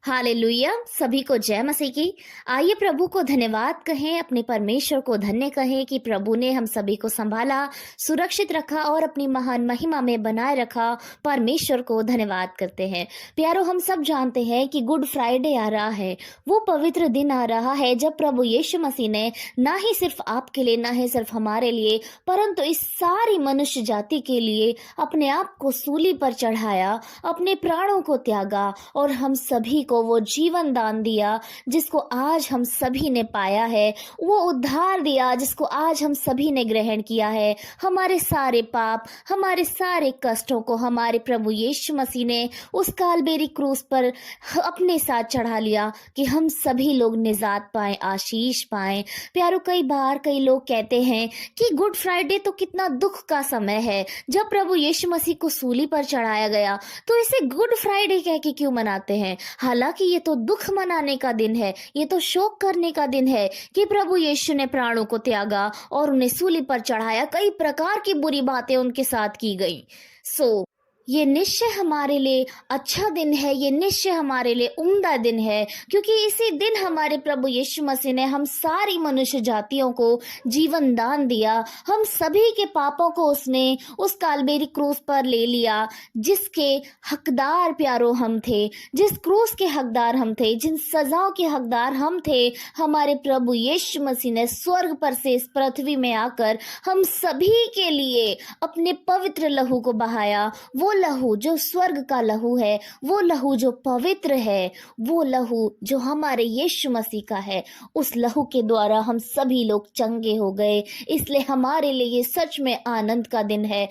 Hallelujah. सभी को जय मसीह की। आइए प्रभु को धन्यवाद कहें, अपने परमेश्वर को धन्य कहें कि प्रभु ने हम सभी को संभाला, सुरक्षित रखा और अपनी महान महिमा में बनाए रखा। परमेश्वर को धन्यवाद करते हैं। प्यारो, हम सब जानते हैं कि गुड फ्राइडे आ रहा है। वो पवित्र दिन आ रहा है जब प्रभु यीशु मसीह ने ना ही सिर्फ आपके लिए, ना ही सिर्फ हमारे लिए, परंतु इस सारी मनुष्य जाति के लिए अपने आप को सूली पर चढ़ाया, अपने प्राणों को त्यागा और हम सभी को वो जीवन दान दिया जिसको आज हम सभी ने पाया है। वो उद्धार दिया जिसको आज हम सभी ने ग्रहण किया है। हमारे सारे पाप, हमारे सारे कष्टों को हमारे प्रभु यीशु मसीह ने उस कालबेरी क्रूस पर अपने साथ चढ़ा लिया कि हम सभी लोग निजात पाएं, आशीष पाएं। प्यारो, कई बार कई लोग कहते हैं कि गुड फ्राइडे तो कितना दुख का समय है, जब प्रभु यीशु मसीह को सूली पर चढ़ाया गया तो इसे गुड फ्राइडे कह के क्यों मनाते हैं। हालांकि ये तो दुख मनाने का दिन है, ये तो शोक करने का दिन है कि प्रभु यीशु ने प्राणों को त्यागा और उन्हें सूली पर चढ़ाया। कई प्रकार की बुरी बातें उनके साथ की गई। ये निश्चय हमारे लिए अच्छा दिन है, ये निश्चय हमारे लिए उम्दा दिन है, क्योंकि इसी दिन हमारे प्रभु यीशु मसीह ने हम सारी मनुष्य जातियों को जीवन दान दिया। हम सभी के पापों को उसने उस कालबेरी क्रूस पर ले लिया, जिसके हकदार प्यारो हम थे, जिस क्रूस के हकदार हम थे, जिन सजाओं के हकदार हम थे। हमारे प्रभु यीशु मसीह ने स्वर्ग पर से इस पृथ्वी में आकर हम सभी के लिए अपने पवित्र लहू को बहाया। वो लहू जो स्वर्ग का लहू है, वो लहू जो पवित्र है, वो लहू जो हमारे यीशु मसीह का है, उस लहू के द्वारा हम सभी लोग चंगे हो गए। इसलिए हमारे लिए ये सच में आनंद का दिन है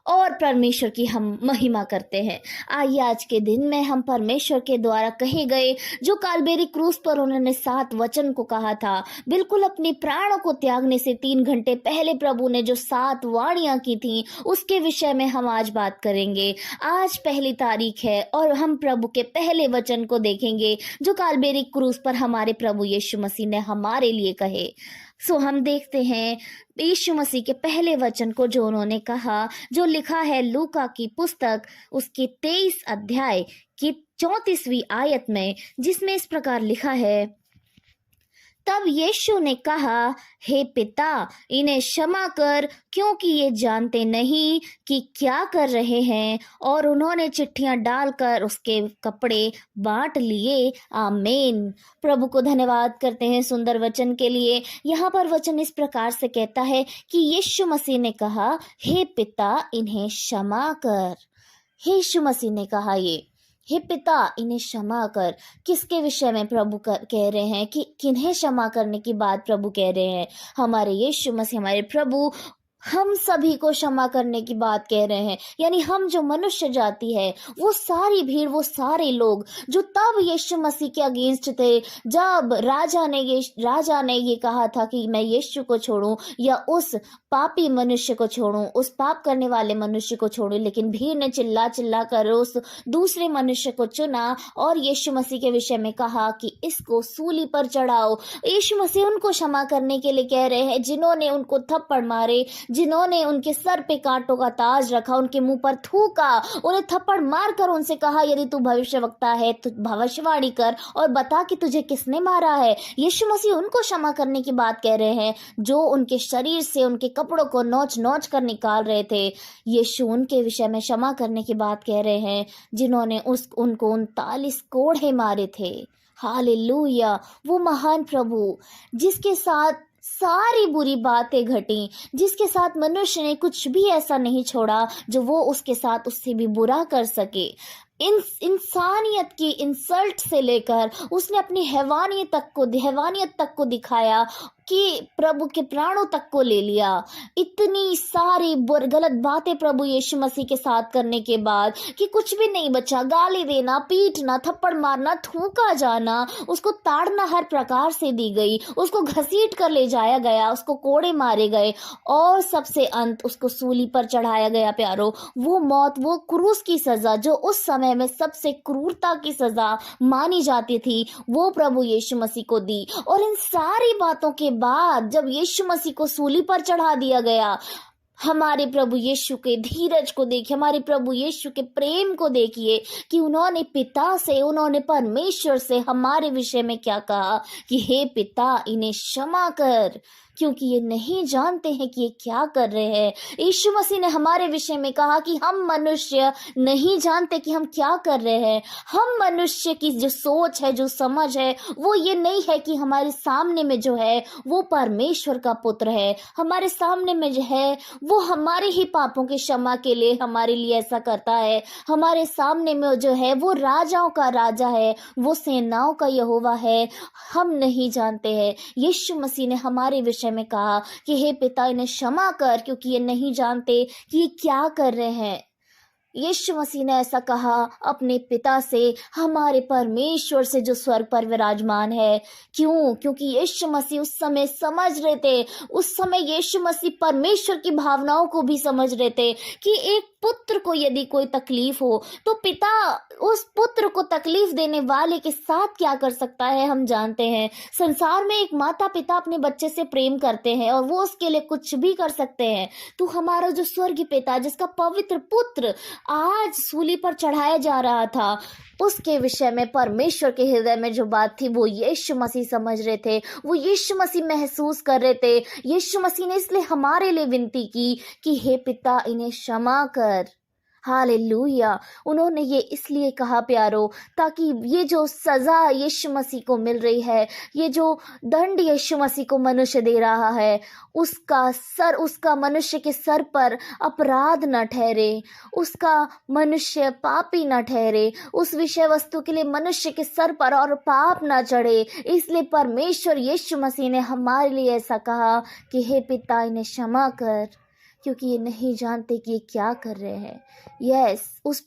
और परमेश्वर की हम महिमा करते हैं। आइए आज के दिन में हम परमेश्वर के द्वारा कहे गए जो कालबेरी क्रूस पर उन्होंने 7 वचन को कहा था, बिल्कुल अपने प्राणों को त्यागने से 3 घंटे पहले प्रभु ने जो 7 वाणियां की थी, उसके विषय में हम आज बात करेंगे। आज पहली तारीख है और हम प्रभु के पहले वचन को देखेंगे जो कालबेरी क्रूस पर हमारे प्रभु यीशु मसीह ने हमारे लिए कहे। हम देखते हैं यीशु मसीह के पहले वचन को जो उन्होंने कहा, जो लिखा है लूका की पुस्तक उसके 23 अध्याय की 34वीं आयत में, जिसमें इस प्रकार लिखा है, तब यीशु ने कहा, हे पिता, इन्हें क्षमा कर, क्योंकि ये जानते नहीं कि क्या कर रहे हैं। और उन्होंने चिट्ठियां डालकर उसके कपड़े बांट लिए। आमीन। प्रभु को धन्यवाद करते हैं सुंदर वचन के लिए। यहाँ पर वचन इस प्रकार से कहता है कि यीशु मसीह ने कहा, हे पिता, इन्हें क्षमा कर। यीशु मसीह ने कहा हे पिता, इन्हें क्षमा कर। किसके विषय में प्रभु कह रहे हैं कि किन्हें क्षमा करने की बात प्रभु कह रहे हैं? हमारे यीशु मसीह, हमारे प्रभु हम सभी को क्षमा करने की बात कह रहे हैं। यानी हम जो मनुष्य जाति है, वो सारी भीड़, वो सारे लोग जो तब यीशु मसीह के अगेंस्ट थे, जब राजा ने ये कहा था कि मैं यीशु को छोड़ूं या उस पापी मनुष्य को छोड़ूं, उस पाप करने वाले मनुष्य को छोड़ूं, लेकिन भीड़ ने चिल्ला चिल्ला कर उस दूसरे मनुष्य को चुना और यीशु मसीह के विषय में कहा कि इसको सूली पर चढ़ाओ। यीशु मसीह उनको क्षमा करने के लिए कह रहे हैं जिन्होंने उनको थप्पड़ मारे, जिन्होंने उनके सर पे कांटों का ताज रखा, उनके मुंह पर थूका, उन्हें थप्पड़ मारकर उनसे कहा, यदि तू भविष्यवक्ता है तो भविष्यवाणी कर और बता कि तुझे किसने मारा है। यीशु मसीह उनको क्षमा करने की बात कह रहे हैं जो उनके शरीर से उनके कपड़ों को नोच नोच कर निकाल रहे थे। यीशु उनके विषय में क्षमा करने की बात कह रहे हैं जिन्होंने उनको 39 कोड़े मारे थे। हालेलुया। वो महान प्रभु जिसके साथ सारी बुरी बातें घटी, जिसके साथ मनुष्य ने कुछ भी ऐसा नहीं छोड़ा जो वो उसके साथ उससे भी बुरा कर सके। इंसानियत की इंसल्ट से लेकर उसने अपनी हैवानियत तक को दिखाया कि प्रभु के प्राणों तक को ले लिया। इतनी सारी गलत बातें प्रभु यीशु मसीह के साथ करने के बाद कि कुछ भी नहीं बचा। गाली देना, पीटना, थप्पड़ मारना, थूका जाना, उसको ताड़ना हर प्रकार से दी गई, उसको घसीट कर ले जाया गया, उसको कोड़े मारे गए और सबसे अंत उसको सूली पर चढ़ाया गया। प्यारो, वो मौत, वो क्रूस की सजा जो उस समय में सबसे क्रूरता की सजा मानी जाती थी, वो प्रभु यीशु मसीह को दी। और इन सारी बातों के बाद जब यीशु मसीह को सूली पर चढ़ा दिया गया, हमारे प्रभु यीशु के धीरज को देखिए, हमारे प्रभु यीशु के प्रेम को देखिए कि उन्होंने पिता से, उन्होंने परमेश्वर से हमारे विषय में क्या कहा कि हे पिता, इन्हें क्षमा कर, क्योंकि ये नहीं जानते हैं कि ये क्या कर रहे हैं। यीशु मसीह ने हमारे विषय में कहा कि हम मनुष्य नहीं जानते कि हम क्या कर रहे हैं। हम मनुष्य की जो सोच है, जो समझ है, वो ये नहीं है कि हमारे सामने में जो है वो परमेश्वर का पुत्र है, हमारे सामने में जो है वो हमारे ही पापों की क्षमा के लिए हमारे लिए ऐसा करता है। हमारे सामने में जो है वो राजाओं का राजा है, वो सेनाओं का यहोवा है। हम नहीं जानते हैं। यीशु मसीह ने हमारे विषय में कहा कि हे पिता, इन्हें क्षमा कर, क्योंकि ये नहीं जानते कि ये क्या कर रहे हैं। यीशु मसीह ने ऐसा कहा अपने पिता से, हमारे परमेश्वर से जो स्वर्ग पर विराजमान है। क्यों? क्योंकि यीशु मसीह उस समय समझ रहे थे, उस समय यीशु मसीह परमेश्वर की भावनाओं को भी समझ रहे थे कि एक पुत्र को यदि कोई तकलीफ हो तो पिता उस पुत्र को तकलीफ देने वाले के साथ क्या कर सकता है, हम जानते हैं। संसार में एक माता पिता अपने बच्चे से प्रेम करते हैं और वो उसके लिए कुछ भी कर सकते हैं। तो हमारा जो स्वर्गीय पिता, जिसका पवित्र पुत्र आज सूली पर चढ़ाया जा रहा था, उसके विषय में परमेश्वर के हृदय में जो बात थी वो यीशु मसीह समझ रहे थे, वो यीशु मसीह महसूस कर रहे थे। यीशु मसीह ने इसलिए हमारे लिए विनती की कि हे पिता, इन्हें क्षमा कर। हालेलुया। उन्होंने ये इसलिए कहा प्यारो, ताकि ये जो सज़ा यीशु मसीह को मिल रही है, ये जो दंड यीशु मसीह को मनुष्य दे रहा है, उसका मनुष्य के सर पर अपराध न ठहरे, उसका मनुष्य पापी न ठहरे, उस विषय वस्तु के लिए मनुष्य के सर पर और पाप न चढ़े। इसलिए परमेश्वर यीशु मसीह ने हमारे लिए ऐसा कहा कि हे पिता, इन्हें क्षमा कर, क्योंकि ये नहीं जानते कि ये क्या कर रहे हैं। यस, उस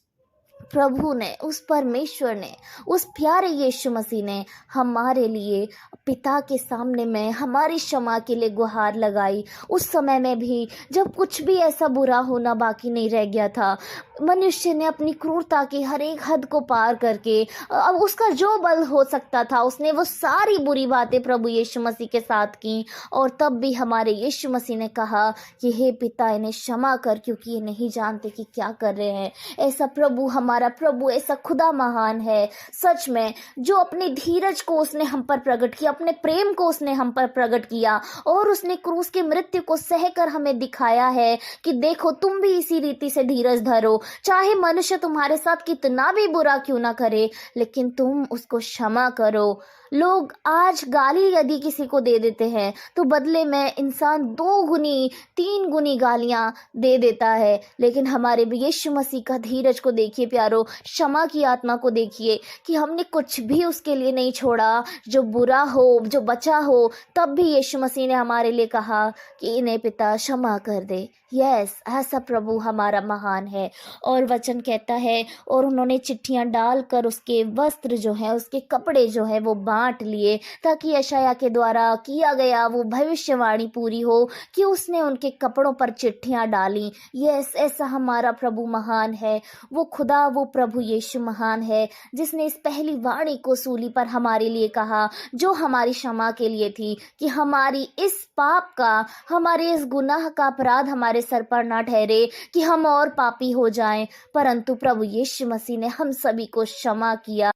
प्रभु ने, उस परमेश्वर ने, उस प्यारे यीशु मसीह ने हमारे लिए पिता के सामने में हमारी क्षमा के लिए गुहार लगाई। उस समय में भी जब कुछ भी ऐसा बुरा होना बाकी नहीं रह गया था, मनुष्य ने अपनी क्रूरता की हर एक हद को पार करके, अब उसका जो बल हो सकता था, उसने वो सारी बुरी बातें प्रभु यीशु मसीह के साथ की। और तब भी हमारे यीशु मसीह ने कहा कि हे पिता, इन्हें क्षमा कर, क्योंकि ये नहीं जानते कि क्या कर रहे हैं। ऐसा प्रभु, हमारा प्रभु, ऐसा खुदा महान है सच में, जो अपनी धीरज को उसने हम पर प्रकट किया, अपने प्रेम को उसने हम पर प्रकट किया, और उसने क्रूस की मृत्यु को सहकर हमें दिखाया है कि देखो, तुम भी इसी रीति से धीरज धरो। चाहे मनुष्य तुम्हारे साथ कितना भी बुरा क्यों ना करे, लेकिन तुम उसको क्षमा करो। लोग आज गाली यदि किसी को दे देते हैं तो बदले में इंसान 2 गुनी 3 गुनी गालियां दे देता है, लेकिन हमारे यीशु मसीह का धीरज को देखिए प्यारो, क्षमा की आत्मा को देखिए कि हमने कुछ भी उसके लिए नहीं छोड़ा, जो बुरा हो, जो बचा हो, तब भी यीशु मसीह ने हमारे लिए कहा कि इन्हें पिता क्षमा कर दे। यस, ऐसा प्रभु हमारा महान है। और वचन कहता है, और उन्होंने चिट्ठियां डालकर उसके वस्त्र जो है, उसके कपड़े जो है वो बांट लिए, ताकि यशायाह के द्वारा किया गया वो भविष्यवाणी पूरी हो कि उसने उनके कपड़ों पर चिट्ठियां डाली। यस, ऐसा हमारा प्रभु महान है। वो खुदा, वो प्रभु यीशु महान है, जिसने इस पहली वाणी को सूली पर हमारे लिए कहा, जो हमारी क्षमा के लिए थी, कि हमारी इस पाप का, हमारे इस गुनाह का अपराध हमारे सर पर ना ठहरे कि हम और पापी हो जाएं, परंतु प्रभु यीशु मसीह ने हम सभी को क्षमा किया।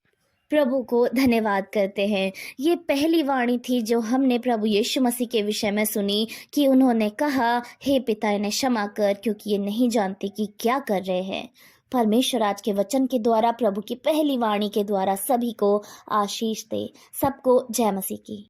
प्रभु को धन्यवाद करते हैं। ये पहली वाणी थी जो हमने प्रभु यीशु मसीह के विषय में सुनी कि उन्होंने कहा, हे पिता, इन्हें क्षमा कर, क्योंकि ये नहीं जानते कि क्या कर रहे हैं। परमेश्वर आज के वचन के द्वारा, प्रभु की पहली वाणी के द्वारा सभी को आशीष दे। सबको जय मसीह की।